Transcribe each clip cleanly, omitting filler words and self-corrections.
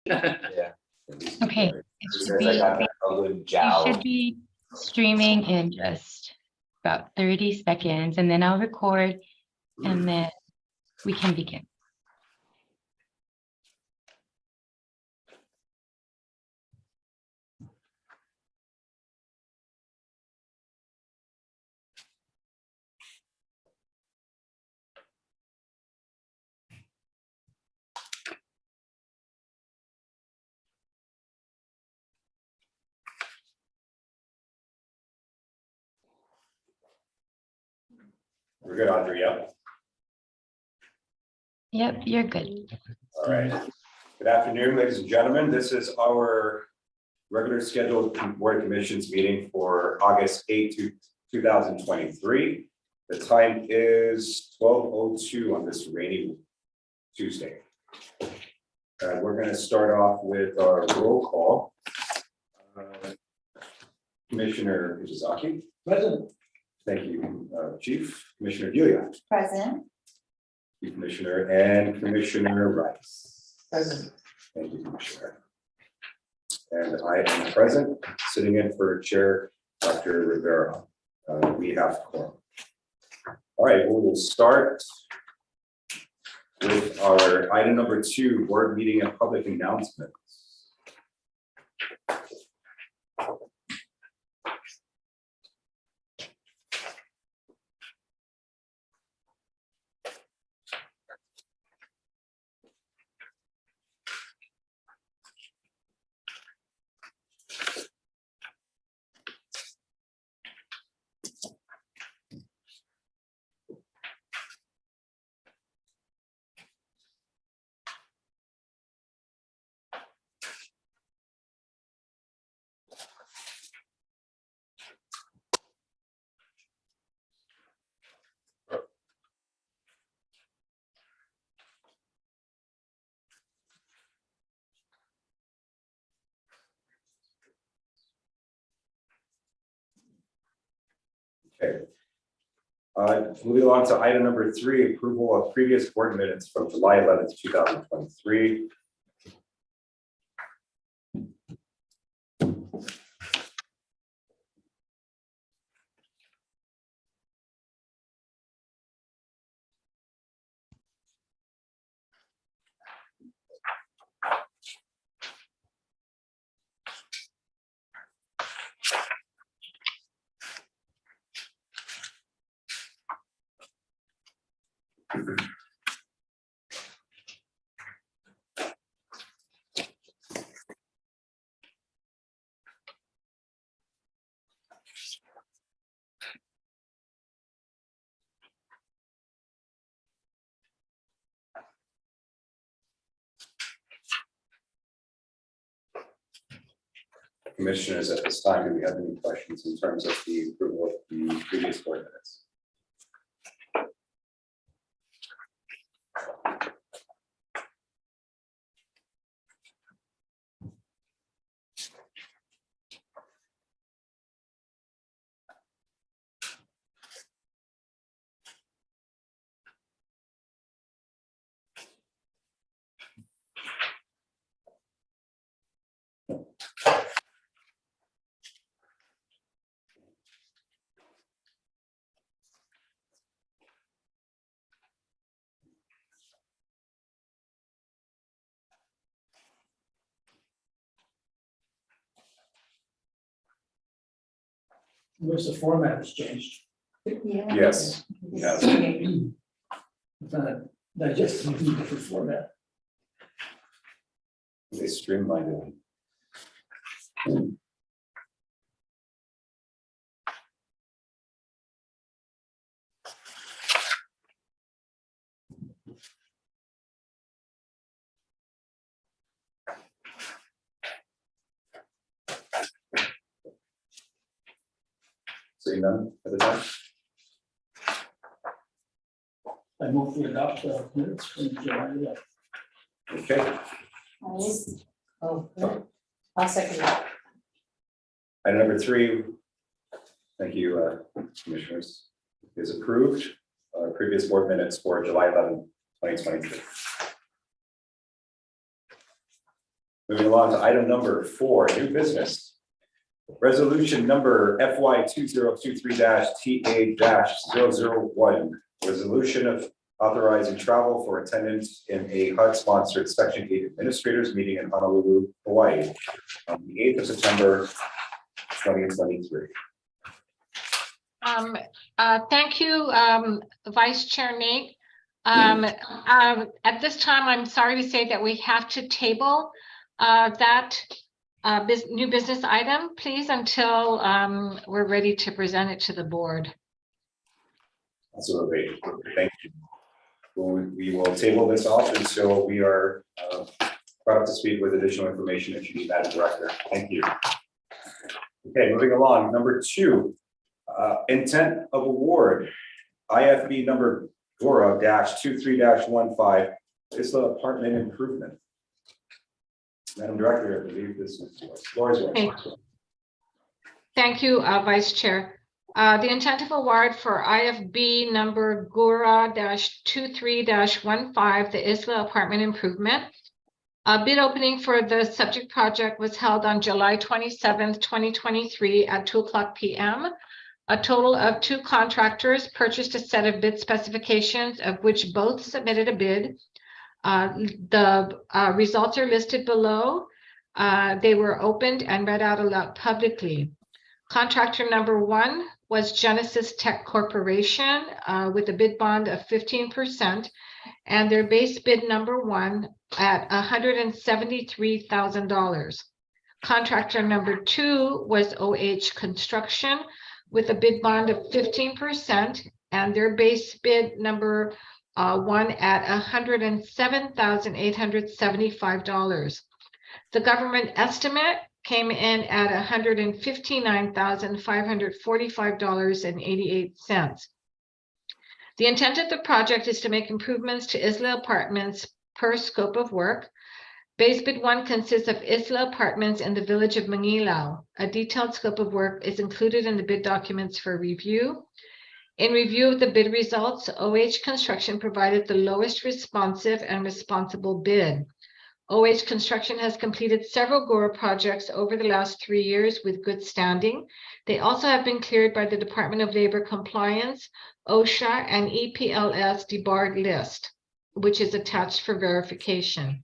Yeah. Okay, it should be streaming in just about 30 seconds, and then I'll record, and then we can begin. We're good, Audrey. Yep. Yep, you're good. All right. Good afternoon, ladies and gentlemen. This is our regular scheduled board commissions meeting for August 8th, 2023. The time is 12:02 on this rainy Tuesday. We're going to start off with our roll call. Commissioner Izaki. Present. Thank you, Chief. Commissioner Delia. Present. Thank you, Commissioner, and Commissioner Rice. Present. Thank you, Commissioner. And I am present, sitting in for Chair Dr. Rivera. We have quorum. All right, we will start with our item number 2, board meeting and public announcements. Okay. Moving along to item number 3, approval of previous board minutes from July 11th, 2023. Commissioners, at this time, do we have any questions in terms of the approval of the previous board minutes? Wish the format has changed. Yeah. Yes. Yes. It's not digesting in a different format. They streamlined it. Seeing none at the time. I move to adopt the minutes from July 11th. Okay. Oh, I'll second that. Item number 3, thank you, commissioners, is approved. Previous board minutes for July 11th, 2023. Moving along to item number 4, new business. Resolution number FY 2023-TA-001. Resolution of authorizing travel for attendance in a HUD-sponsored Section 8 Administrators Meeting in Honolulu, Hawaii, on the 8th of September, 2023. Thank you, Vice Chair Nate. At this time, I'm sorry to say that we have to table that new business item, please, until we're ready to present it to the board. Absolutely. Thank you. We will table this off until we are brought up to speed with additional information if you need, Madam Director. Thank you. Okay, moving along. Number 2, intent of award, IFB number GHURA-23-15, is the apartment improvement. Madam Director, I believe this is yours. Okay. Thank you, Vice Chair. The intent of award for IFB number GHURA-23-15, the Isla Apartment Improvement. A bid opening for the subject project was held on July 27th, 2023 at 2:00 p.m. A total of 2 contractors purchased a set of bid specifications, of which both submitted a bid. The results are listed below. They were opened and read out aloud publicly. Contractor number 1 was Genesis Tech Corporation with a bid bond of 15%, and their base bid number 1 at $173,000. Contractor number 2 was OH Construction with a bid bond of 15%, and their base bid number 1 at $107,875. The government estimate came in at $159,545.88. The intent of the project is to make improvements to Isla Apartments per scope of work. Base bid 1 consists of Isla Apartments in the village of Mangilau. A detailed scope of work is included in the bid documents for review. In review of the bid results, OH Construction provided the lowest responsive and responsible bid. OH Construction has completed several GHURA projects over the last 3 years with good standing. They also have been cleared by the Department of Labor Compliance, OSHA, and EPLS debarred list, which is attached for verification.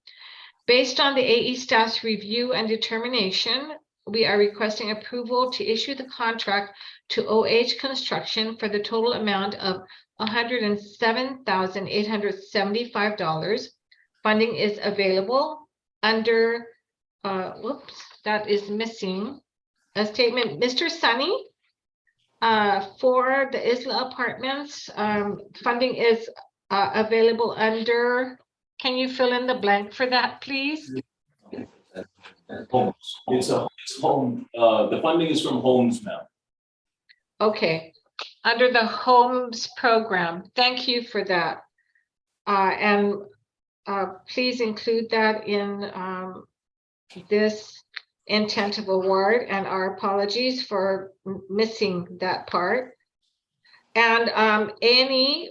Based on the AE staff's review and determination, we are requesting approval to issue the contract to OH Construction for the total amount of $107,875. Funding is available under, that is missing a statement. Mr. Sunny, for the Isla Apartments, funding is available under, can you fill in the blank for that, please? Homes. It's home. The funding is from Homes now. Okay, under the Homes program. Thank you for that. And please include that in this intent of award, and our apologies for missing that part. And A&E,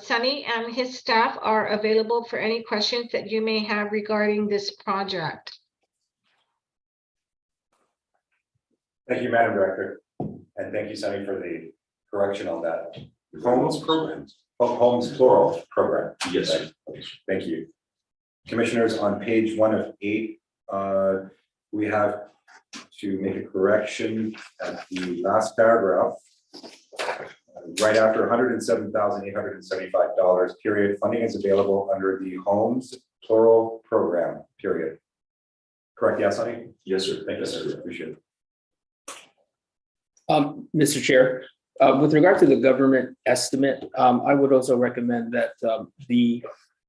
Sunny and his staff are available for any questions that you may have regarding this project. Thank you, Madam Director. And thank you, Sunny, for the correction on that. Homes programs. Homes plural program. Yes, sir. Thank you. Commissioners, on page 1 of 8, we have to make a correction at the last paragraph. Right after $107,875, period. Funding is available under the Homes plural program, period. Correct, yes, Sunny? Yes, sir. Thank you, sir. Appreciate it. Mr. Chair, with regard to the government estimate, I would also recommend that the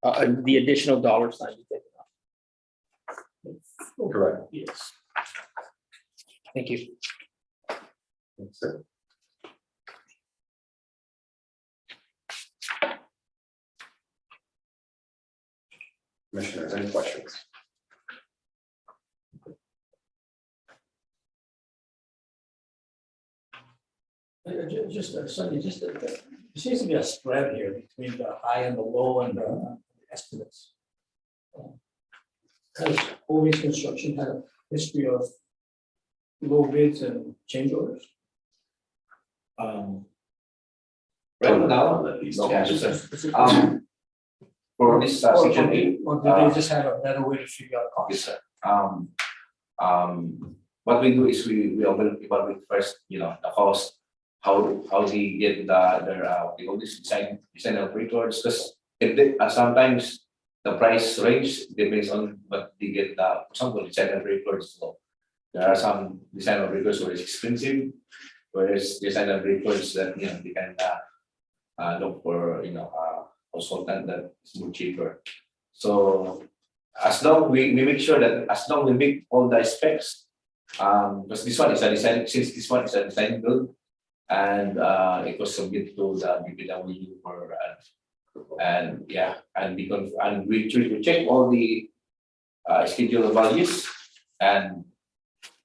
additional dollar sign be taken off. Correct. Yes. Thank you. Thanks, sir. Commissioners, any questions? Just Sunny, there seems to be a spread here between the high and the low and the estimates. has always construction had a history of low bids and change orders? Right now, Let these no, two- yeah, sir. For this section eight, Or did they just have a better way to figure out yes, costs? sir. What we do is we will evaluate first, you know, the cost, how they get their we always design of records, because if they, sometimes the price range depends on what they get, for example, design of records. So there are some design of records where it's expensive, whereas design of records that, you know, they can look for, you know, consultant that is more cheaper. So as long we make sure that as long we meet all the specs, because this one is a design, since this one is a design build, and it was submitted to the BPW for and yeah, and we check all the schedule values and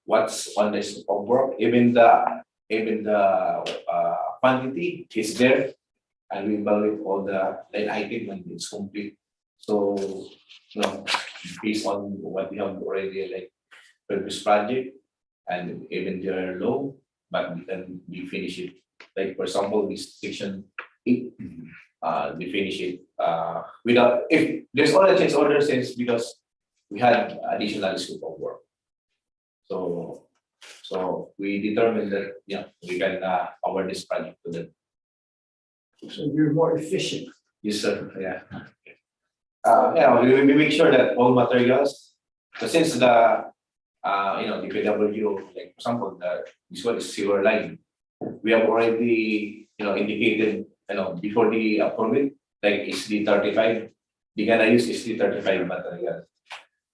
what's on the scope of work, even the quantity is there, and we evaluate all the line item when it's complete. So, you know, based on what we have already like previous project, and even they're low, but we finish it. Like for example, this section 8, we finish it without, if there's all the change order since, because we had additional scope of work. So we determined that, yeah, we can award this project to them. So you're more efficient. Yes, sir. Yeah. Yeah, we make sure that all materials, but since the the PW, like for example, this one is sewer line, we have already, indicated, before they approve it, like SD35, they gonna use SD35 material.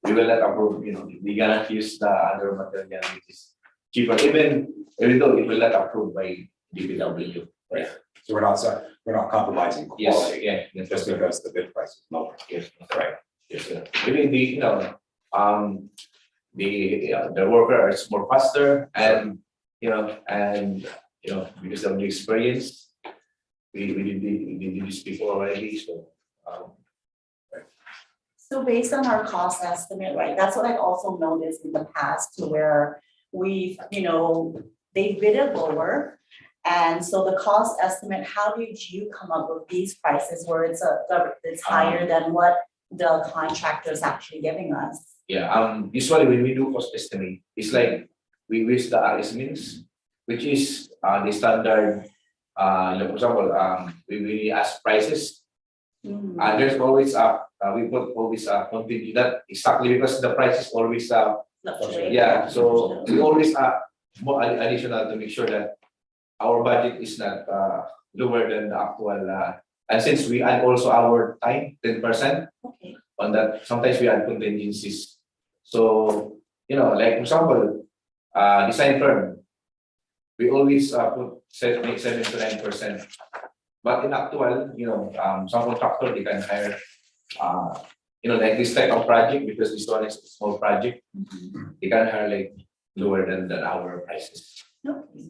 We will not approve, they gonna use the other material which is cheaper, even though it will not approved by DPW. Right. So we're not compromising Yes, quality, yeah, that's just right. because the bid price is lower. Yes, that's right. Yes, sir. Even the worker is more faster, and because of the experience, we did this before already. So So based on our cost estimate, right, that's what I've also noticed in the past to where we've, they bid it lower. And so the cost estimate, how did you come up with these prices where it's higher than what the contractor is actually giving us? yeah, usually when we do cost estimate, it's like we use the RSMINs, which is the standard. For example, we ask prices. Mhm. And there's always we put always continue that exactly because the price is always Fluctuate. yeah, so we always more additional to make sure that our budget is not lower than the actual and since we add also our time 10% Okay. on that, sometimes we add contingencies. So like for example, design firm, we always put 7 to 9%. But in actual, some contractor they can hire, like this type of project, because this one is a small project, they can hire like lower than our prices. Okay.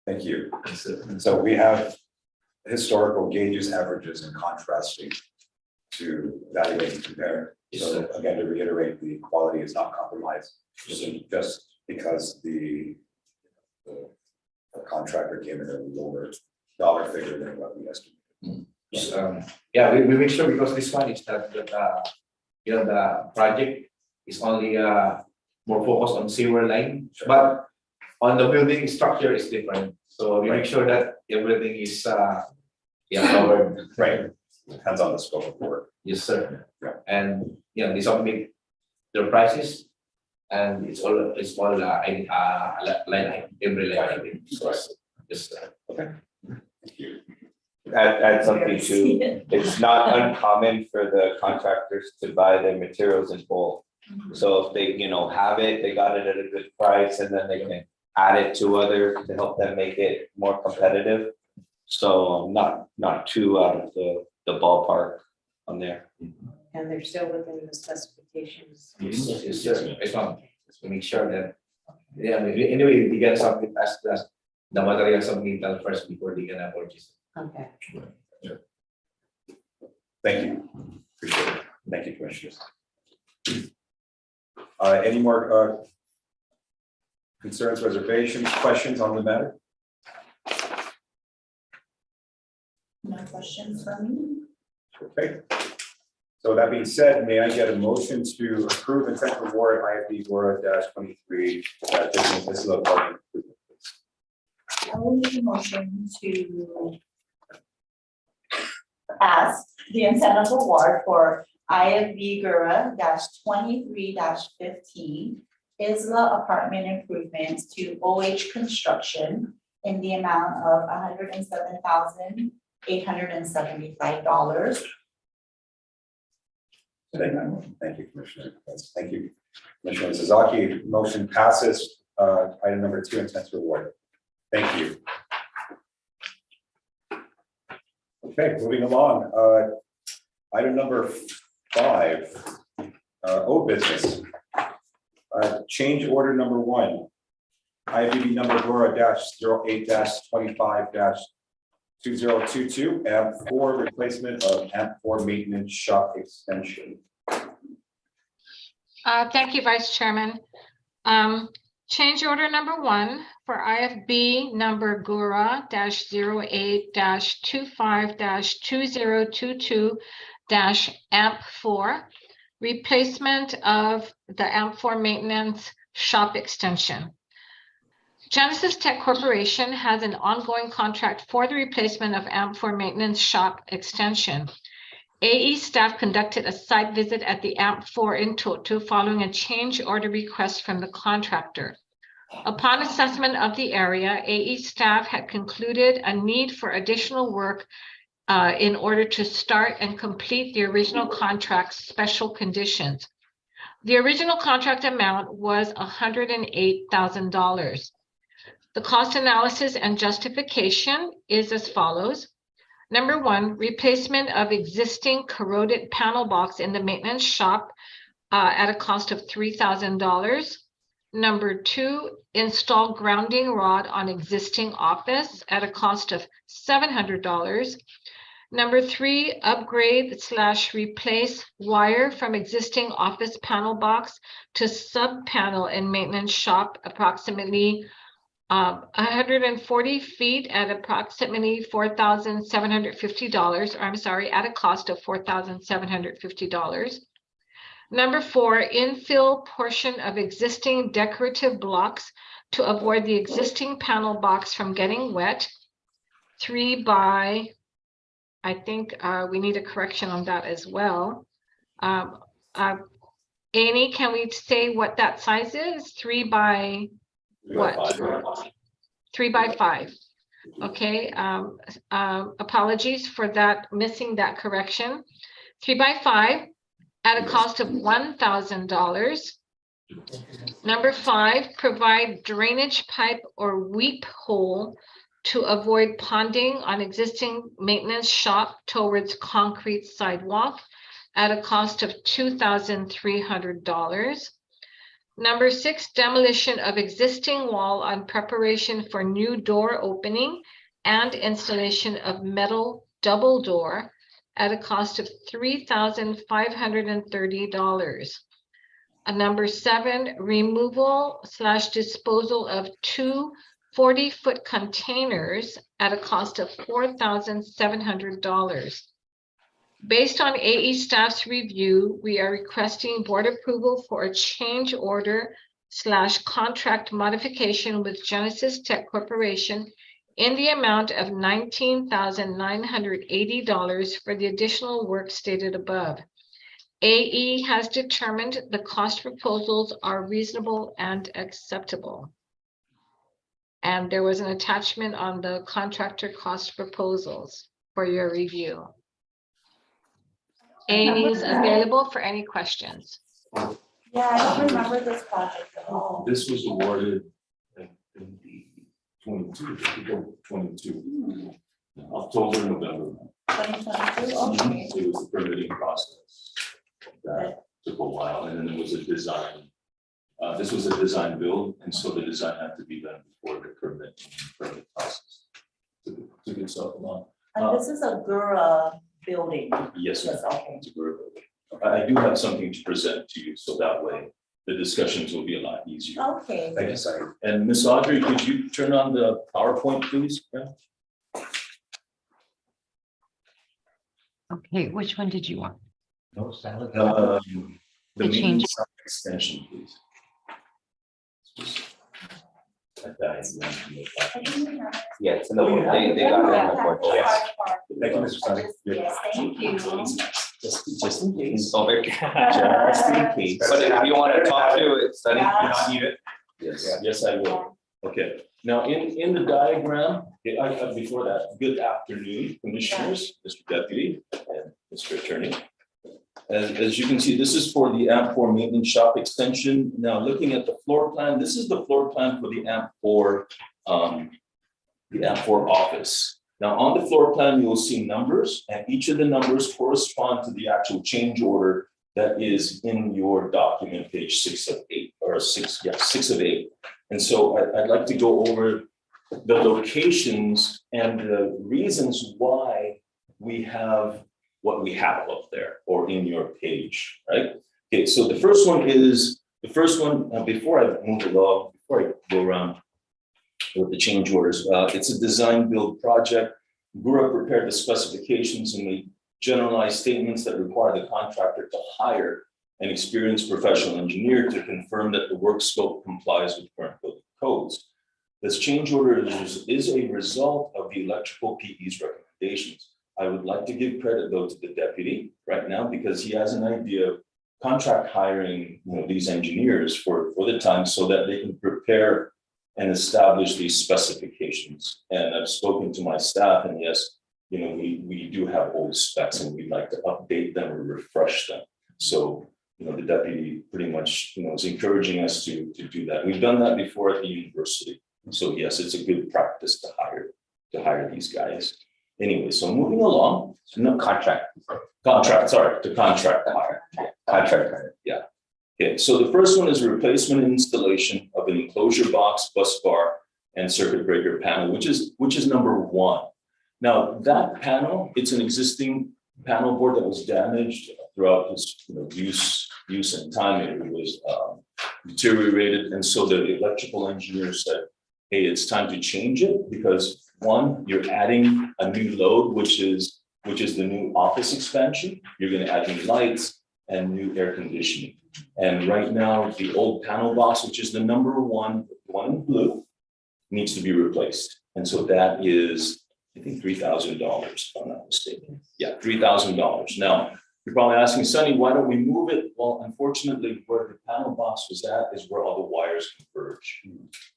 Thank you. So we have historical gauges, averages, and contrasting to evaluate and compare. Yes, So sir. again, to reiterate, the quality is not compromised, just because the contractor came in at a lower dollar figure than what we estimated. Yeah, we make sure, because this one is that the project is only more focused on sewer line, but on the building structure is different. So we make sure that everything is covered. Right. Depends on the scope of work. Yes, sir. Yeah. And they submit their prices, and it's all line item, every line item. So, yes, sir. Thank you. Add something too, it's not uncommon for the contractors to buy their materials in bulk. So if they, have it, they got it at a good price, and then they can add it to others to help them make it more competitive. So not too out of the ballpark on there. And they're still within the specifications. Yes, yes, sir. It's not, to make sure that, anyway, they gotta submit as the material submittal first before they gonna purchase. Okay. Thank you. Appreciate it. Thank you, commissioners. Any more concerns, reservations, questions on the matter? No questions from me? Okay. So that being said, may I get a motion to approve and send award IFB GHURA -23 Isla Apartment improvement, please? I will make a motion to pass the incentive award for IFB GHURA -23-15 Isla Apartment Improvements to OH Construction in the amount of $107,875. Thank you, Commissioner. Thank you, Commissioner Sasaki. Motion passes. Item number 2, intent to award. Thank you. Okay, moving along. Item number 5, old business. Change order number 1. IFB number GHURA -08-25-2022 AMP4 replacement of AMP4 maintenance shop extension. Thank you, Vice Chairman. Change order number 1 for IFB number GHURA -08-25-2022 AMP4 replacement of the AMP4 maintenance shop extension. Genesis Tech Corporation has an ongoing contract for the replacement of AMP4 maintenance shop extension. AE staff conducted a site visit at the AMP4 in Totu following a change order request from the contractor. Upon assessment of the area, AE staff had concluded a need for additional work in order to start and complete the original contract's special conditions. The original contract amount was $108,000. The cost analysis and justification is as follows. Number 1, replacement of existing corroded panel box in the maintenance shop at a cost of $3,000. Number 2, install grounding rod on existing office at a cost of $700. Number 3, upgrade/replace wire from existing office panel box to sub panel in maintenance shop, approximately 140 feet at approximately $4,750, or I'm sorry, at a cost of $4,750. Number 4, infill portion of existing decorative blocks to avoid the existing panel box from getting wet. 3 by, I think we need a correction on that as well. Amy, can we say what that size is? 3 by what? 3 by 5. Okay. Apologies for that, missing that correction. 3 by 5 at a cost of $1,000. Number 5, provide drainage pipe or weep hole to avoid ponding on existing maintenance shop towards concrete sidewalk at a cost of $2,300. Number 6, demolition of existing wall on preparation for new door opening and installation of metal double door at a cost of $3,530. Number 7, removal/disposal of 2 40-foot containers at a cost of $4,700. Based on AE staff's review, we are requesting board approval for a change order/contract modification with Genesis Tech Corporation in the amount of $19,980 for the additional work stated above. AE has determined the cost proposals are reasonable and acceptable. And there was an attachment on the contractor cost proposals for your review. Amy is available for any questions. Yeah, I don't remember this project at all. This was awarded in the 22, October, November. 2022, okay. It was the permitting process. That took a while, and then there was a design. This was a design build, and so the design had to be done before the permit process. Took itself along. And this is a GHURA building. Yes, sir. Yes, okay. It's a GHURA building. I do have something to present to you, so that way the discussions will be a lot easier. Okay. Thank you, Sonny. And Ms. Audrey, could you turn on the PowerPoint, please? Yeah. Okay, which one did you want? No salad. The The change. maintenance extension, please. Yes, and they got it on the board. Yes. Thank you, Mr. Sonny. Yes, thank you. Just in case. Over. Just in case. But if you want to talk through it, Sonny. Do not need it. Yes, yes, I will. Okay, now in the diagram, okay, before that, good afternoon, commissioners, Mr. Deputy and Mr. Attorney. As you can see, this is for the AMP4 maintenance shop extension. Now, looking at the floor plan, this is the floor plan for the AMP4 office. Now, on the floor plan, you will see numbers, and each of the numbers correspond to the actual change order that is in your document, page 6 of 8, or 6 of 8. And so I'd like to go over the locations and the reasons why we have what we have up there or in your page, right? Okay, so the first one, before I move along, before I go around with the change orders, it's a design build project. GHURA prepared the specifications and made generalized statements that require the contractor to hire an experienced professional engineer to confirm that the work scope complies with current building codes. This change order is a result of the electrical PE's recommendations. I would like to give credit though to the deputy right now because he has an idea of contract hiring, these engineers for the time so that they can prepare and establish these specifications. And I've spoken to my staff, and yes, we do have old specs and we'd like to update them or refresh them. So, the deputy pretty much, is encouraging us to do that. We've done that before at the university. So yes, it's a good practice to hire these guys. Anyway, so moving along. No contract. To contract hire. Contract hire. Yeah. Okay, so the first one is a replacement and installation of an enclosure box, bus bar, and circuit breaker panel, which is number 1. Now that panel, it's an existing panel board that was damaged throughout its use and time. It was deteriorated, and so the electrical engineer said, "Hey, it's time to change it because one, you're adding a new load, which is the new office expansion. You're going to add new lights and new air conditioning. And right now, the old panel box, which is the number 1, the one in blue, needs to be replaced. And so that is, I think, $3,000, if I'm not mistaken. Yeah, $3,000. Now, you're probably asking, Sonny, why don't we move it? Well, unfortunately, where the panel box was at is where all the wires converge,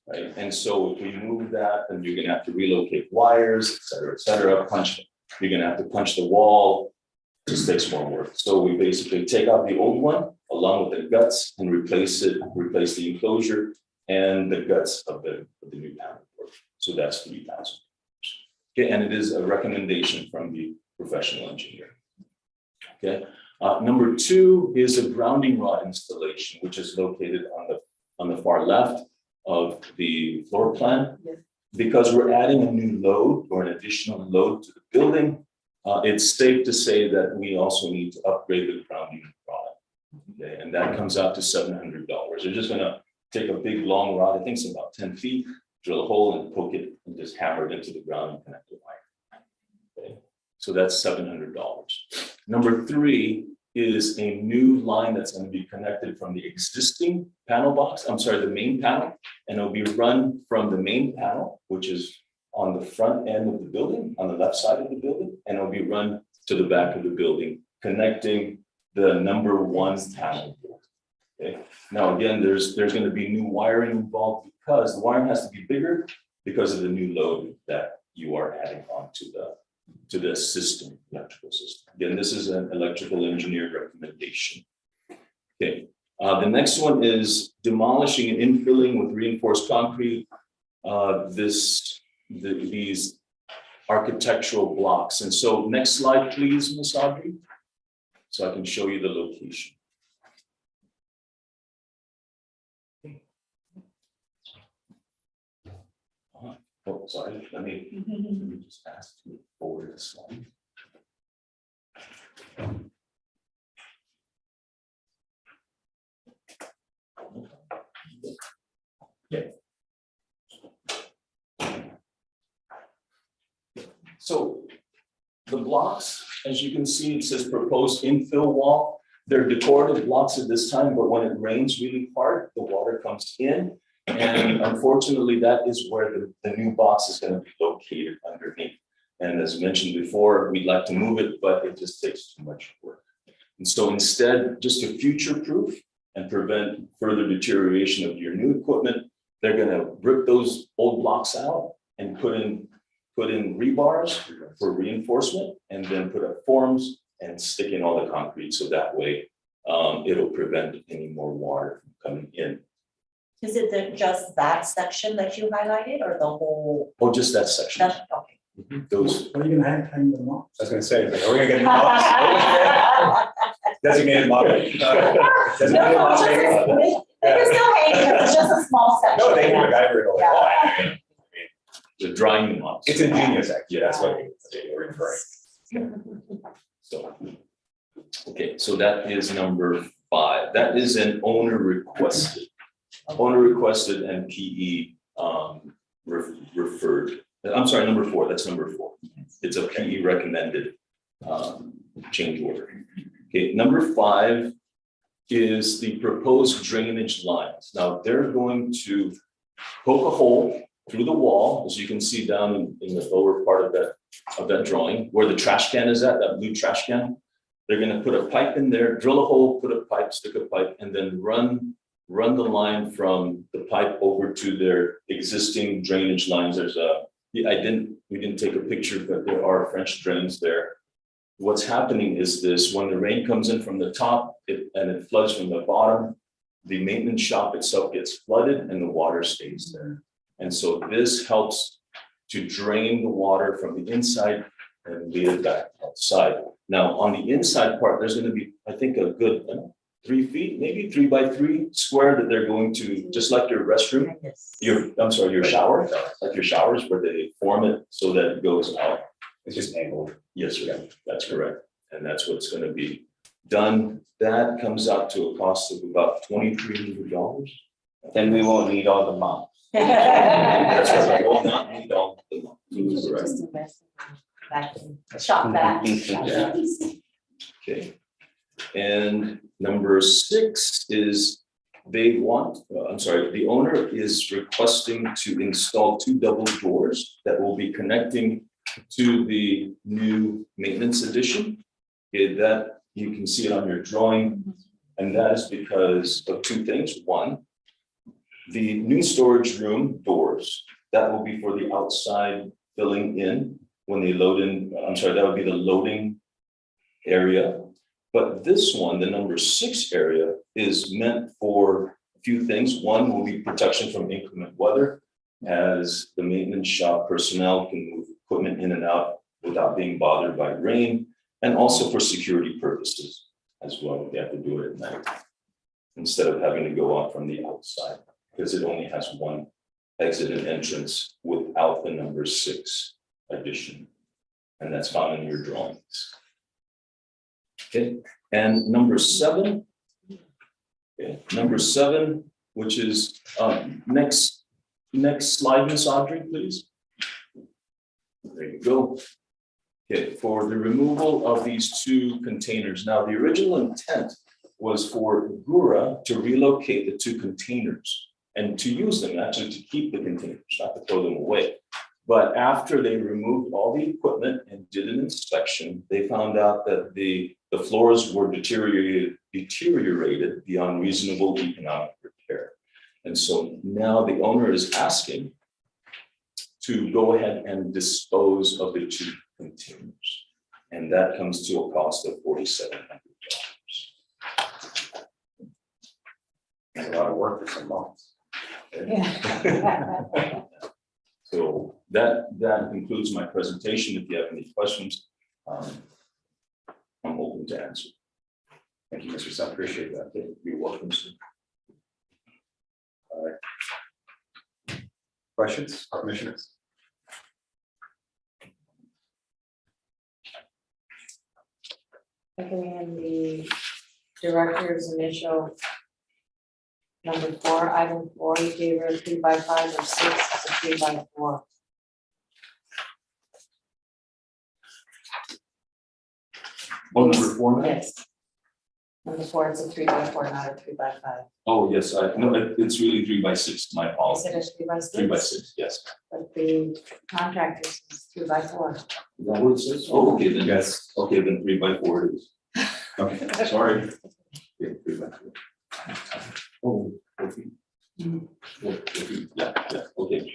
right? And so if we move that, then you're gonna have to relocate wires, et cetera, you're gonna have to punch the wall, just takes more work. So we basically take out the old one along with the guts and replace the enclosure and the guts of the new panel board. So that's $3,000. Okay, and it is a recommendation from the professional engineer. Okay, number 2 is a grounding rod installation, which is located on the far left of the floor plan. Yes. Because we're adding a new load or an additional load to the building, it's safe to say that we also need to upgrade the grounding rod. Okay, and that comes out to $700. They're just gonna take a big long rod, I think it's about 10 feet, drill a hole and poke it and just hammer it into the ground and connect the wire. Okay, so that's $700. Number 3 is a new line that's going to be connected from the existing panel box, the main panel, and it'll be run from the main panel, which is on the front end of the building, on the left side of the building, and it'll be run to the back of the building, connecting the number 1 panel. Okay. Now, again, there's going to be new wiring involved because the wiring has to be bigger because of the new load that you are adding onto the system, electrical system. Again, this is an electrical engineer recommendation. Okay, the next one is demolishing and infilling with reinforced concrete. These architectural blocks. And so next slide, please, Ms. Audrey, so I can show you the location. Oh, sorry, let me just ask to forward the slide. So the blocks, as you can see, it says proposed infill wall. They're decorative blocks at this time, but when it rains really hard, the water comes in. And unfortunately, that is where the new box is going to be located underneath. And as mentioned before, we'd like to move it, but it just takes too much work. And so instead, just to future-proof and prevent further deterioration of your new equipment, they're going to rip those old blocks out and put in rebars for reinforcement, and then put up forms and stick in all the concrete, so that way it'll prevent any more water from coming in. Is it just that section that you highlighted or the whole? Oh, just that section. Okay. Those, What are you gonna hang the mops? I was gonna say, like, are we gonna get a box? Designated model. Designated model. They can still hang, because it's just a small section. No, they can MacGyver it all. Yeah. the drying mops. It's ingenious, actually, that's what we're referring. So, okay, so that is number 5. That is an owner requested. Owner requested and PE referred. I'm sorry, number 4, that's number 4. It's a PE recommended change order. Okay, number 5 is the proposed drainage lines. Now, they're going to poke a hole through the wall, as you can see down in the lower part of that drawing, where the trash can is at, that blue trash can. They're gonna put a pipe in there, drill a hole, put a pipe, stick a pipe, and then run the line from the pipe over to their existing drainage lines. There's we didn't take a picture, but there are French drains there. What's happening is this: when the rain comes in from the top and it floods from the bottom, the maintenance shop itself gets flooded and the water stays there. And so this helps to drain the water from the inside and lead it back outside. Now, on the inside part, there's going to be, I think, a good 3 feet, maybe 3 by 3 square that they're going to, just like your restroom, your shower, like your showers, where they form it so that it goes out. It's just angled. Yes, sir, that's correct. And that's what's going to be done. That comes out to a cost of about $2,300. Then we won't need all the mops. That's right, we will not need all the money. Correct. Just invest back in shop back. Okay. And number 6 is the owner is requesting to install 2 double doors that will be connecting to the new maintenance addition. Okay, that you can see it on your drawing, and that is because of 2 things. 1, the new storage room doors, that will be for the outside filling in when they load in. That would be the loading area. But this one, the number 6 area, is meant for a few things. 1 will be protection from inclement weather, as the maintenance shop personnel can move equipment in and out without being bothered by rain, and also for security purposes as well. They have to do it at night instead of having to go out from the outside, because it only has 1 exit and entrance without the number 6 addition. And that's found in your drawings. Okay, and number 7. Okay, number 7, which is next slide, Ms. Audrey, please. There you go. Okay, for the removal of these 2 containers. Now, the original intent was for GHURA to relocate the 2 containers and to use them, actually to keep the containers, not to throw them away. But after they removed all the equipment and did an inspection, they found out that the floors were deteriorated beyond reasonable economic repair. And so now the owner is asking to go ahead and dispose of the 2 containers. And that comes to a cost of $4,700. A lot of work for some months. So that concludes my presentation. If you have any questions, I'm open to answer. Thank you, Mr. Sun, appreciate that. You're welcome, sir. All right. Questions, commissioners? Recommend the director's initial Number 4, item 4, you gave her a 3x5 or 6, it's a 3x4. Oh, number 4, ma'am? Yes. Number 4, it's a 3x4, not a 3x5. Oh, yes, no, it's really 3x6, my Is apologies. it a 3x6? 3x6, yes. But the contractors is 2x4. Is that what it says? Oh, okay, then, Yes. okay, then 3x4 it is. Okay. Sorry. Yeah, 3x4. Oh, okay. Yeah, okay.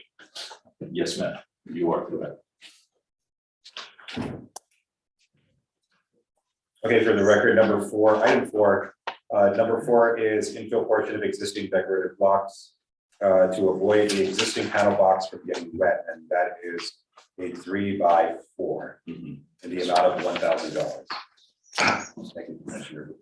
Yes, ma'am, you are correct. Okay, for the record, number 4, item 4, number 4 is infill portion of existing decorative blocks to avoid the existing panel box from getting wet, and that is a 3x4 Mhm. in the amount of $1,000. Thank you, Commissioner.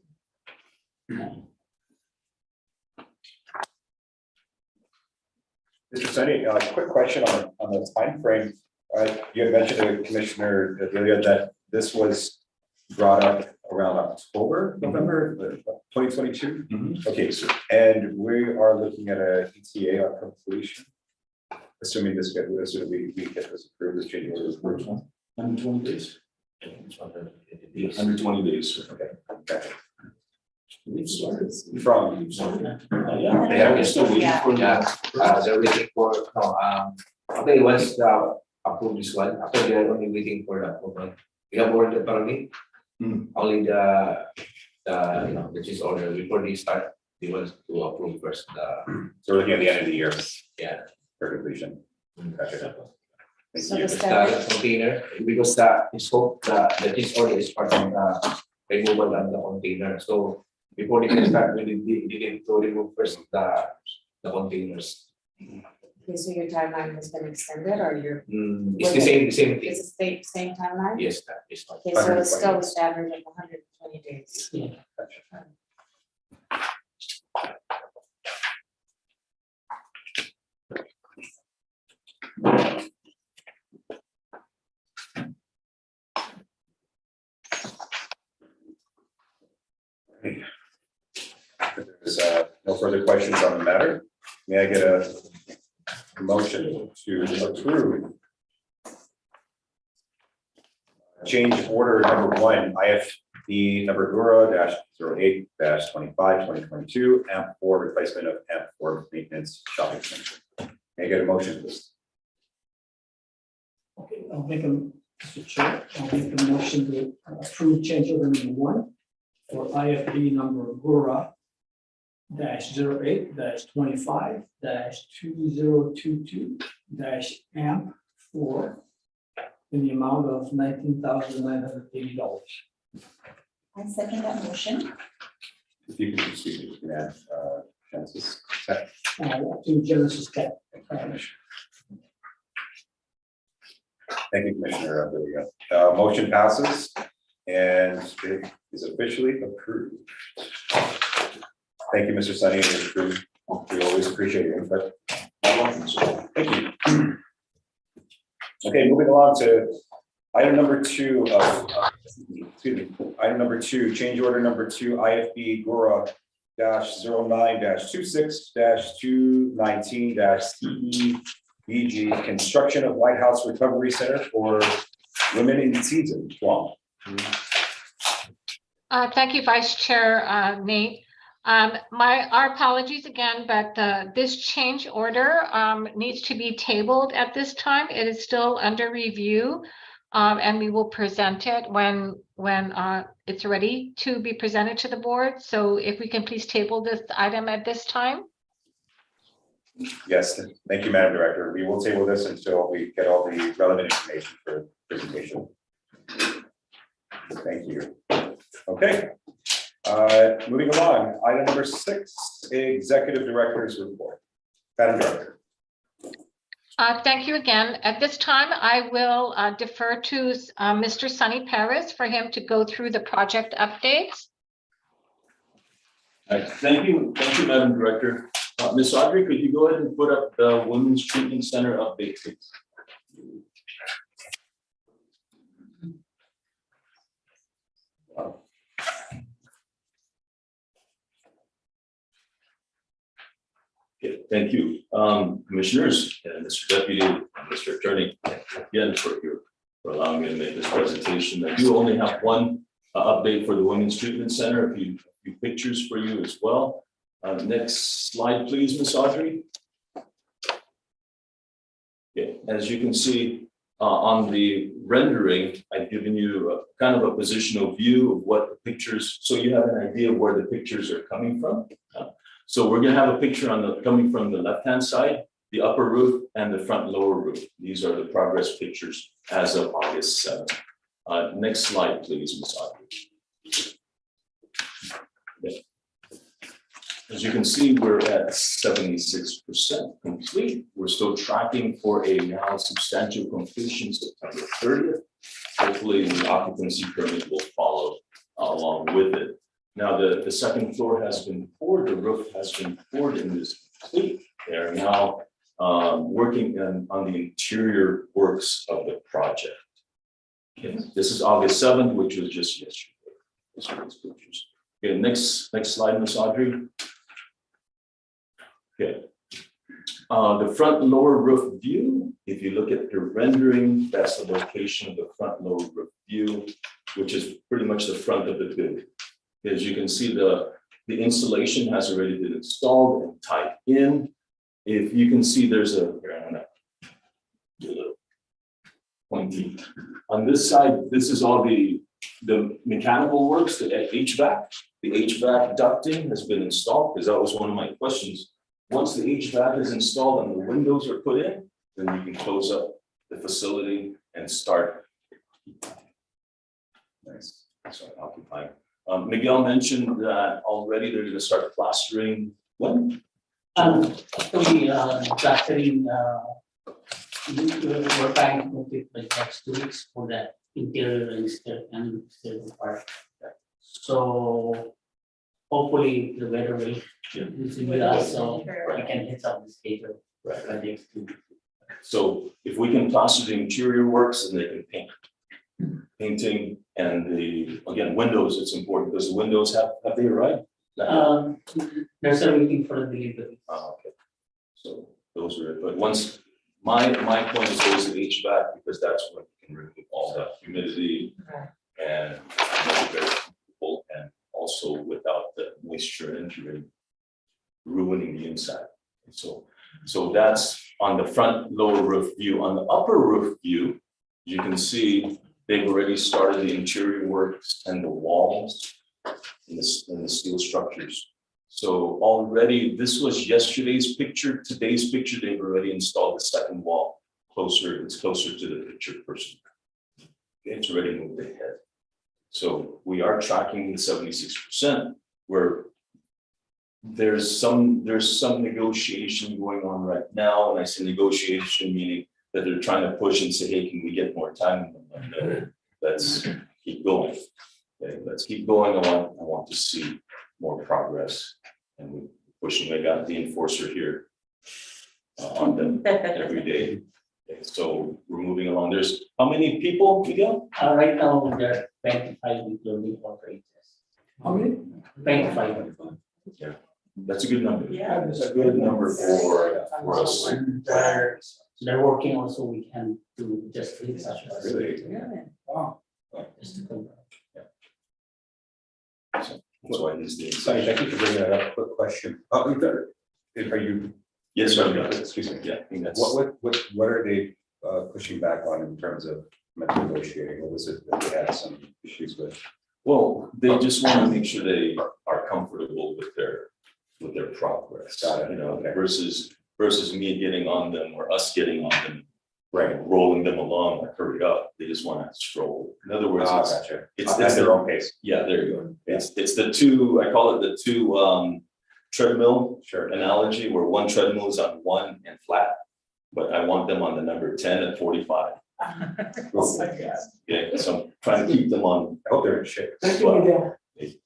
Mr. Sunny, quick question on the timeframe. You had mentioned to Commissioner Delia that this was brought up around October, November 2022? Mhm. Okay, so, and we are looking at a ETA on completion. Assuming we get this approved, this change order is approved. 120 days? 120 days. Okay. Okay. We've started. From, Yeah. Yeah, we're still waiting for they're waiting for, no, okay, once the approve this one, after they're only waiting for the approval. We have ordered apparently, only the, the change order before they start, they want to approve first, so we're looking at the end of the year yeah. for completion. Gotcha. Thank So you. the The container, because the scope, the change order is part of the removal of the container, so before they can start, we need to remove first the containers. Okay, so your timeline has been extended or you're, It's the same thing, is it same timeline? yes, that is fine. Okay, so it's still a standard of 120 days. If there's no further questions on the matter, may I get a motion to approve change order number 1, IFB number GHURA -08-25-2022, AMP4 replacement of AMP4 maintenance shop extension. May I get a motion, please? Okay, I'll make a, Mr. Chair, I'll make a motion to approve change order number 1 for IFB number GHURA -08-25-2022 AMP4 in the amount of $19,980. I second that motion. If you can just speak, you can add Genesis Tech. To Genesis Tech. Thank you, Commissioner. There we go. Motion passes and it is officially approved. Thank you, Mr. Sunny and your crew. We always appreciate your input. Thank you. Okay, moving along to item number 2 of, excuse me, item number 2, change order number 2, IFB GHURA -09-26-219-CEBG, construction of White House Recovery Center for women in season. Wow. Thank you, Vice Chair Nate. Our apologies again, but this change order needs to be tabled at this time. It is still under review, and we will present it when it's ready to be presented to the board. So if we can please table this item at this time. Yes, thank you, Madam Director. We will table this until we get all the relevant information for presentation. Thank you. Okay. Moving along, item number 6, Executive Director's Report. Madam Director. Thank you again. At this time, I will defer to Mr. Sonny Paris for him to go through the project updates. All right, thank you, Madam Director. Ms. Audrey, could you go ahead and put up the Women's Treatment Center update, please? Okay, thank you. Commissioners and Mr. Deputy, and Mr. Attorney, again, for allowing me to make this presentation. I do only have one update for the Women's Treatment Center, a few pictures for you as well. Next slide, please, Ms. Audrey. Okay, as you can see on the rendering, I've given you a kind of a positional view of what the pictures, so you have an idea of where the pictures are coming from. So we're gonna have a picture coming from the left-hand side, the upper roof and the front lower roof. These are the progress pictures as of August 7th. Next slide, please, Ms. Audrey. Okay. As you can see, we're at 76% complete. We're still tracking for a now substantial completion September 30th. Hopefully, the occupancy permit will follow along with it. Now, the second floor has been poured, the roof has been poured and is complete. They're now working on the interior works of the project. Okay, this is August 7th, which was just yesterday. These are these pictures. Okay, next slide, Ms. Audrey. Okay. The front lower roof view, if you look at the rendering, that's the location of the front lower roof view, which is pretty much the front of the building. As you can see, the insulation has already been installed and tied in. If you can see, there's a little pointy. On this side, this is all the mechanical works, the HVAC. The HVAC ducting has been installed, because that was one of my questions. Once the HVAC is installed and the windows are put in, then you can close up the facility and start. Nice. Start occupying. Miguel mentioned that already they're going to start plastering when? Actually, plastering, we're trying to complete by next 2 weeks for that interior and exterior part. So hopefully the weather will with us, so we can hit up the schedule by next 2 weeks. So if we can plaster the interior works, then they can paint. Painting and again, windows, it's important because the windows have they arrived? They're still waiting for the delivery. Oh, okay. So those are it. But once my point is always the HVAC, because that's what can remove all the humidity and make it very comfortable, and also without the moisture entering, ruining the inside. So that's on the front lower roof view. On the upper roof view, you can see they've already started the interior works and the walls and the steel structures. So already, this was yesterday's picture. Today's picture, they've already installed the second wall closer. It's closer to the picture person. It's already moved ahead. So we are tracking the 76%, where there's some negotiation going on right now. And I say negotiation meaning that they're trying to push and say, hey, can we get more time? No, let's keep going. Okay, let's keep going. I want to see more progress, and we're pushing. I got the enforcer here on them every day. Okay, so we're moving along. There's how many people, Miguel? Right now, there are 25 including operators. How many? 25. Yeah, that's a good number. Yeah. That's a good number for us. And they're working also weekend to just hit such as. Really? Wow. Just to confirm. That's why these things. Sorry, thank you for bringing that up. Quick question. Are you? Yes, sir. Excuse me. Yeah, I think that's. What are they pushing back on in terms of negotiating? What was it that they had some issues with? Well, they just want to make sure they are comfortable with their progress. Got it. You know, Okay. versus me getting on them or us getting on them, Right. rolling them along, like hurry up. They just want to stroll. In other words, Gotcha. it's At their own pace. yeah, there you go. It's the two, I call it the two treadmill Sure. analogy, where one treadmill is on 1 and flat, but I want them on the number 10 and 45. Okay, so I'm trying to keep them on. I hope they're in shape. Well, they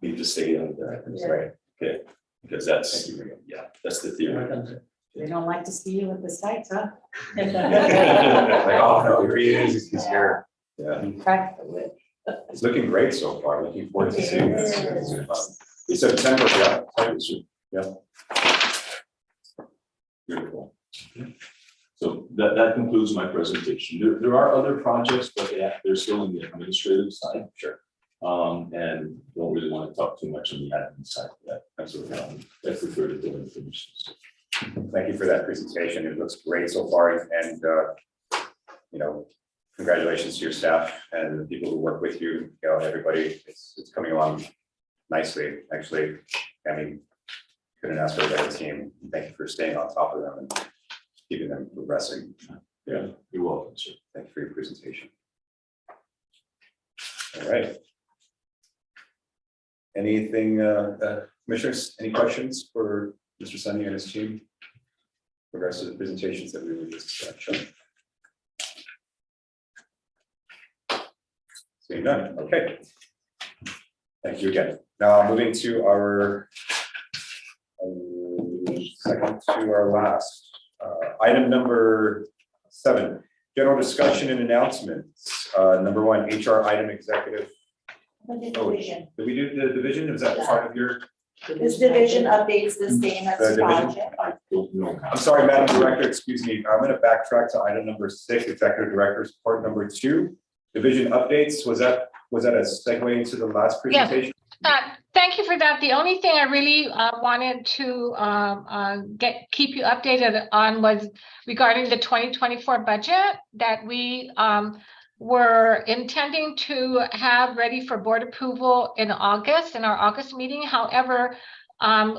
need to stay on that. Right. Okay, because that's, Thank you, Miguel. yeah, that's the theory. They don't like to see you with the sights, huh? Like, oh, no, here he is. He's here. Yeah. Crack the whip. It's looking great so far. Looking forward to seeing this. It is. It's September, yeah. Yeah. Beautiful. Okay. So that concludes my presentation. There are other projects, but they're still in the administrative side. Sure. And don't really want to talk too much on the admin side of that. I prefer to do information. Thank you for that presentation. It looks great so far, and you know, congratulations to your staff and the people who work with you. You know, everybody, it's coming along nicely. Actually, I mean, couldn't ask for a better team. Thank you for staying on top of them and keeping them progressing. Yeah, you're welcome, sir. Thank you for your presentation. All right. Anything, commissioners, any questions for Mr. Sunny and his team? In regards to the presentations that we were just showing. Seeing none, okay. Thank you again. Now moving to our second to our last, item number 7, general discussion and announcements. Number 1, HR item executive. Division. Did we do the division? Is that part of your? This division updates the same as The division? project. I don't know. I'm sorry, Madam Director, excuse me. I'm going to backtrack to item number 6, executive director's report number 2. Division updates. Was that a segue into the last Yes. presentation? Thank you for that. The only thing I really wanted to keep you updated on was regarding the 2024 budget that we were intending to have ready for board approval in August, in our August meeting. However,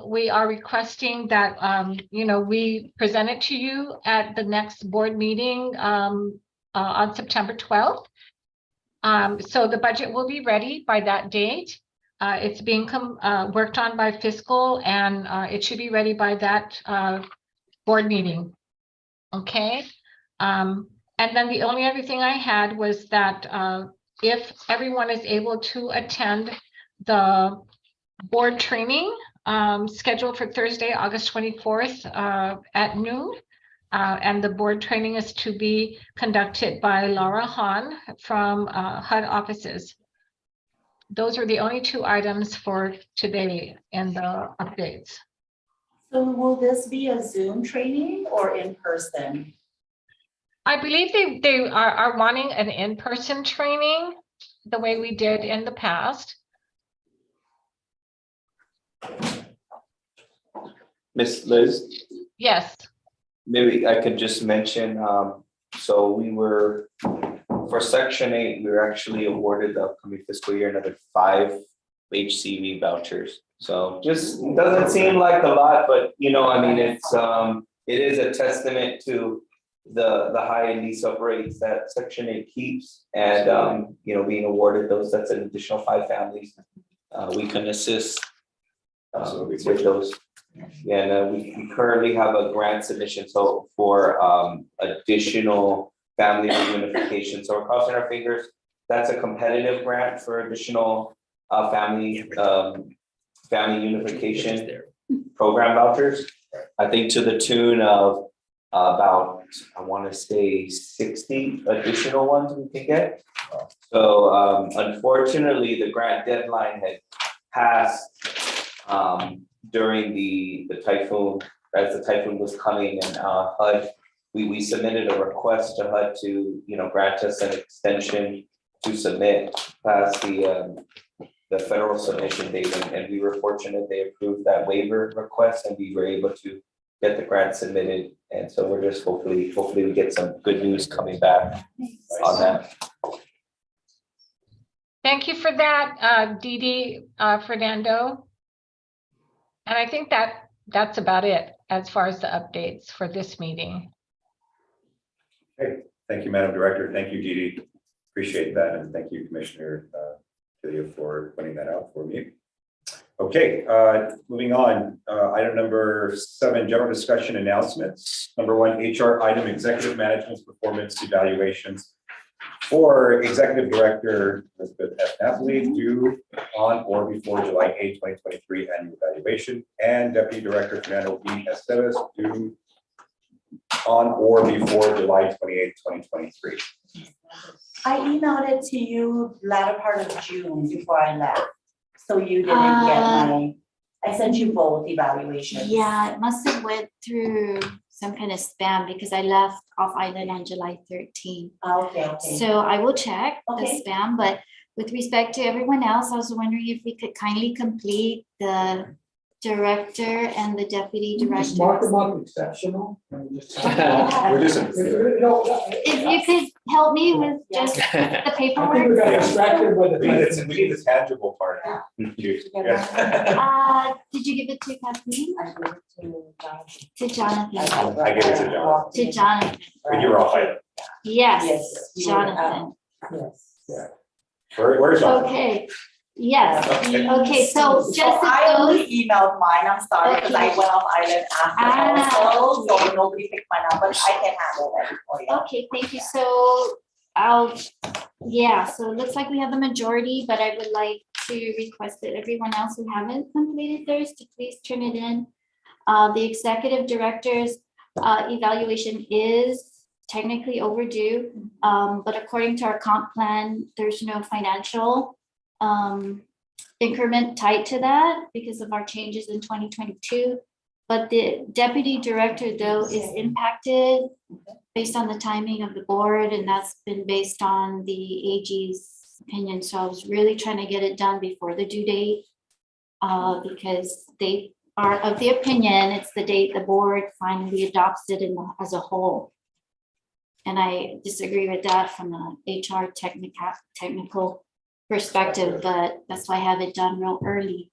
we are requesting that we present it to you at the next board meeting on September 12th. So the budget will be ready by that date. It's being worked on by fiscal, and it should be ready by that board meeting. Okay. And then the only other thing I had was that if everyone is able to attend the board training scheduled for Thursday, August 24th at noon. And the board training is to be conducted by Laura Hahn from HUD offices. Those are the only 2 items for today in the updates. So will this be a Zoom training or in person? I believe they are wanting an in-person training the way we did in the past. Miss Liz, Yes. maybe I could just mention, so we were, for section 8, we were actually awarded the upcoming fiscal year another 5 HCV vouchers. So just doesn't seem like a lot, but I mean, it is a testament to the high lease up rates that section 8 keeps, and being awarded those, that's an additional 5 families we can assist with those. And we currently have a grant submission for additional family reunification. So we're crossing our fingers. That's a competitive grant for additional family unification program vouchers. I think to the tune of about, I want to say 60 additional ones we can get. So unfortunately, the grant deadline had passed during the typhoon, as the typhoon was coming, and HUD, we submitted a request to HUD to grant us an extension to submit past the federal submission date, and we were fortunate they approved that waiver request, and we were able to get the grant submitted. And so we're just hopefully we get some good news coming back on that. Thank you for that, Didi, Fernando. And I think that's about it as far as the updates for this meeting. Okay, thank you, Madam Director. Thank you, Didi. Appreciate that, and thank you, Commissioner Killia, for pointing that out for me. Okay, moving on. Item number 7, general discussion announcements. Number 1, HR item, executive management performance evaluations for Executive Director Elizabeth F. Napoli, due on or before July 8, 2023 annual evaluation, and Deputy Director Fernando B. Esteves, due on or before July 28, 2023. I emailed it to you latter part of June before I left. So you didn't get my I sent you both evaluations. Yeah, it must have went through some kind of spam because I left off island on July 13th. Okay, okay. So I will check the Okay. spam, but with respect to everyone else, I was wondering if we could kindly complete the director and the deputy Just mark them director. up exceptional. And just- We're just. If you could help me with just the I think we paperwork. got distracted by the. We need the tangible part. Yeah. Did you give it to Kathleen? I gave it to Jonathan. To Jonathan? I gave it to Jonathan. To Jonathan. When you were off item. Yes, Yes, you were Jonathan. Yes. Where's Jonathan? Okay, yes, Okay. okay, so So just I those, only emailed mine, I'm sorry, because I went off island after also, so okay. nobody picked mine up, but I can handle that for you. okay, thank you, so yeah, so it looks like we have the majority, but I would like to request that everyone else who haven't completed theirs to please turn it in. The executive director's evaluation is technically overdue, but according to our comp plan, there's no financial increment tied to that because of our changes in 2022. But the deputy director though is impacted based on the timing of the board, and that's been based on the AG's opinion. So I was really trying to get it done before the due date. Because they are of the opinion it's the date the board finally adopts it as a whole. And I disagree with that from an HR technical perspective, but that's why I have it done real early.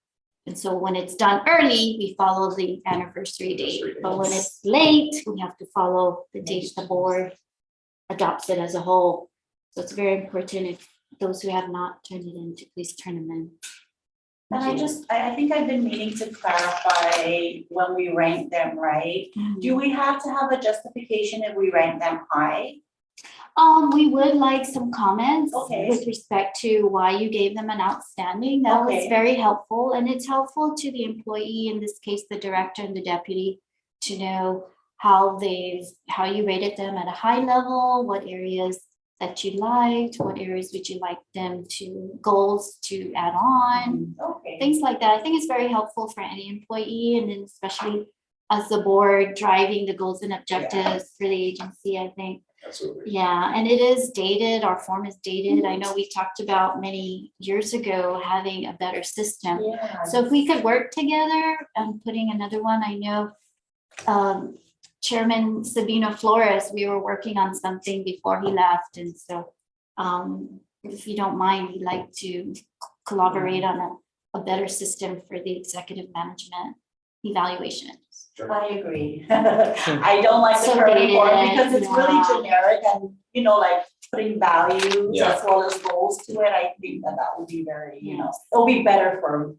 And so when it's done early, we follow the anniversary date, but when it's late, we have to follow the date the board adopts it as a whole. So it's very important if those who have not turned it in to please turn them in. And I think I've been meaning to clarify when we rank them, right? Do we have to have a justification if we rank them high? We would like some comments Okay. with respect to why you gave them an outstanding. That was Okay. very helpful, and it's helpful to the employee, in this case, the director and the deputy, to know how you rated them at a high level, what areas that you liked, what areas would you like them to, goals to add on, Okay. things like that. I think it's very helpful for any employee, and then especially as the board driving the goals and objectives for the agency, I think. Absolutely. Yeah, and it is dated, our form is dated. I know we talked about many years ago having a better system. Yeah. So if we could work together and putting another one, I know Chairman Sabino Flores, we were working on something before he left. And so if you don't mind, we'd like to collaborate on a better system for the executive management evaluations. I agree. I don't like the So current dated, form because it's really yeah. generic and, like putting values Yeah. as well as goals to it. I think that would be very, it'll be better for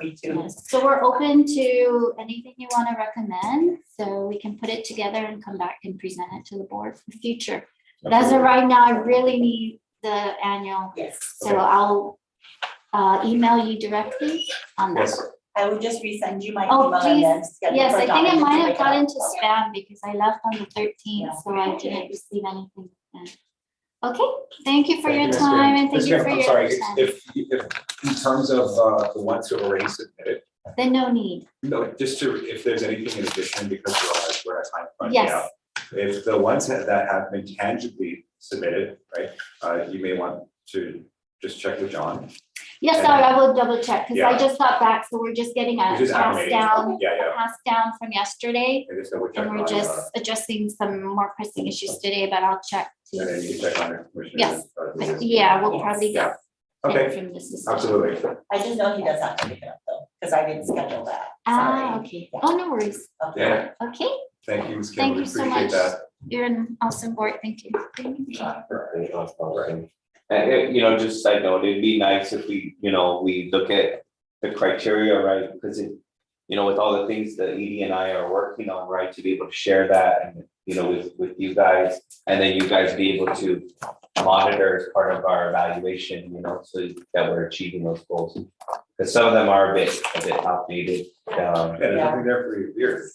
me too. Yes, so we're open to anything you want to recommend, so we can put it together and come back and present it to the board for future. But as of right now, I really need the annual, Yes. so I'll email you directly on that. Yes. I will just resend you my Oh, email please. and then schedule Yes, for I think it Jonathan to might make have it got up. into Okay. spam because I left on the 13th, Yeah. so I didn't receive anything. then. Okay, thank you for Thank your you, Ms. time Kim. and thank Ms. you Kim, for I'm your sorry, time. if, in terms of the ones who are already submitted, Then no need. just if there's anything in addition, because we're at time crunch Yes. now. If the ones that have been tangibly submitted, right, you may want to just check with John. Yes, And sorry, then- I will double check, because I Yeah. just got back, so we're just getting a You're just pass acclimating. down, Yeah. pass down from yesterday. And just double check And we're on, just adjusting some more pressing issues today, but I'll check. to and then you see. can check on it. Commissioner. Yes. Yeah, we'll Yes. probably Yeah. get Okay, it from the system. absolutely. I just know he does have to pick it up though, because I didn't schedule that. Ah, Sorry. okay. Yeah. Oh, no worries. Okay. Yeah, Okay, thank you, Ms. Kim. thank We you so appreciate much. that. You're an awesome board. Thank you. And just side note, it'd be nice if we look at the criteria, right? Because with all the things that Edie and I are working on, right, to be able to share that and, with you guys, and then you guys be able to monitor as part of our evaluation, so that we're achieving those goals. Because some of them are a bit outdated. Yeah, there's nothing there for you here.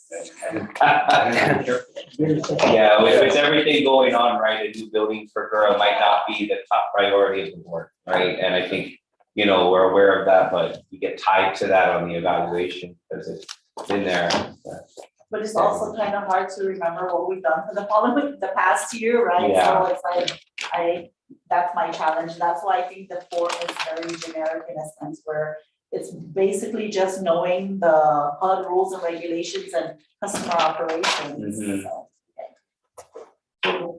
Yeah, with everything going on, right, a new building for GHURA might not be the top priority of the board, right? And I think we're aware of that, but we get tied to that on the evaluation because it's been there. But it's also kind of hard to remember what we've done for the past year, right? Yeah. So it's like, that's my challenge. That's why I think the form is very generic in a sense where it's basically just knowing the HUD rules and regulations and customer operations. Mhm. So,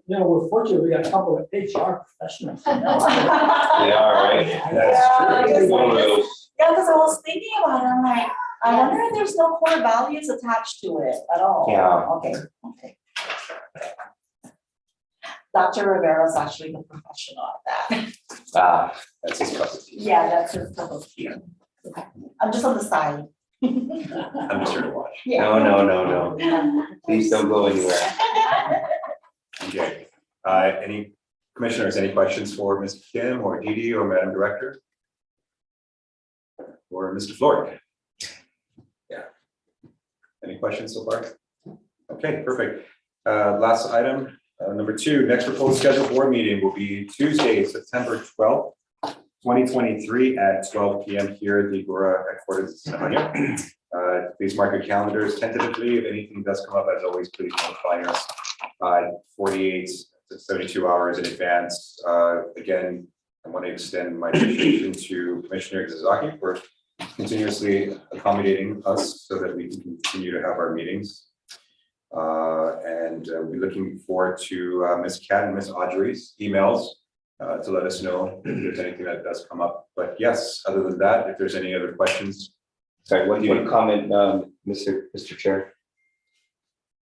You know, we're fortunate, we got a couple of HR professionals. They are, right? Yeah, That's true. One of those. Yeah, because I was thinking about it, I'm like, I wonder if there's no core values attached to it at all. Yeah. Okay. Dr. Rivera's actually the professional at that. That's his cup of tea. Yeah, that's his cup of tea. I'm just on the side. I'm just here to watch. Yeah. No. Yeah. Please don't go anywhere. Okay, any commissioners, any questions for Ms. Kim or Dee Dee or Madam Director? Or Mr. Floyd? Yeah. Any questions so far? Okay, perfect. Last item, number 2, next proposed scheduled board meeting will be Tuesday, September 12th, 2023 at 12 p.m. here at the GHURA headquarters in Santa Maria. Please mark your calendars tentatively. If anything does come up, as always, please notify us 48 to 72 hours in advance. Again, I want to extend my appreciation to Commissioner Zazaki for continuously accommodating us so that we can continue to have our meetings. And we're looking forward to Ms. Kat and Ms. Audrey's emails to let us know if there's anything that does come up. But yes, other than that, if there's any other questions. Sorry, one comment, Mr. Chair.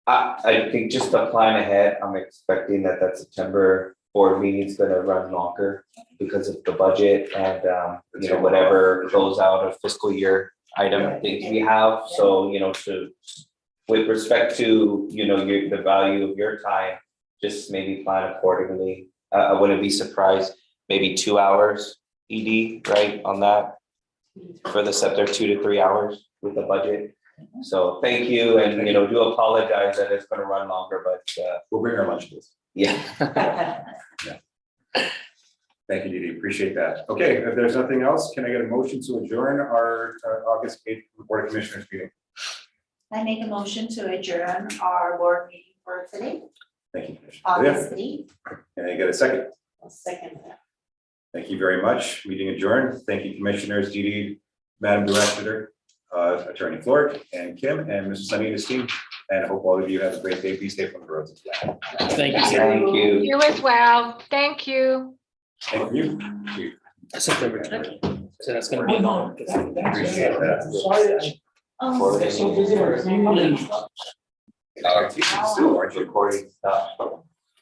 I think just to plan ahead, I'm expecting that September board meeting is gonna run longer because of the budget and, whatever goes out of fiscal year item things we have. So, with respect to, the value of your time, just maybe plan accordingly. I wouldn't be surprised, maybe 2 hours ED, right, on that? For the set there 2 to 3 hours with the budget. So thank you, and do apologize that it's gonna run longer, but We'll bring our lunchables. yeah. Thank you, Dee Dee. Appreciate that. Okay, if there's nothing else, can I get a motion to adjourn our August 8th Board of Commissioners meeting? I make a motion to adjourn our board meeting for today, Thank you, Commissioner. August 8th. Can I get a second? I'll second that. Thank you very much. Meeting adjourned. Thank you, Commissioners, Dee Dee, Madam Director, Attorney Flork, and Kim, and Mr. Sunita's team. And I hope all of you have a great day. Be safe on the roads. Thank you. Thank you. You as well. Thank you. Thank you. We September 20th. So that's gonna be long. appreciate that. Sorry, Oh, I'm so busy with email. Still, aren't you? Recording stuff.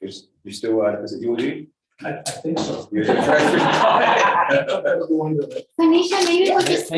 You still, is it UOG? I think so. You're the treasurer. I thought that was the one that- Tanisha, maybe we'll just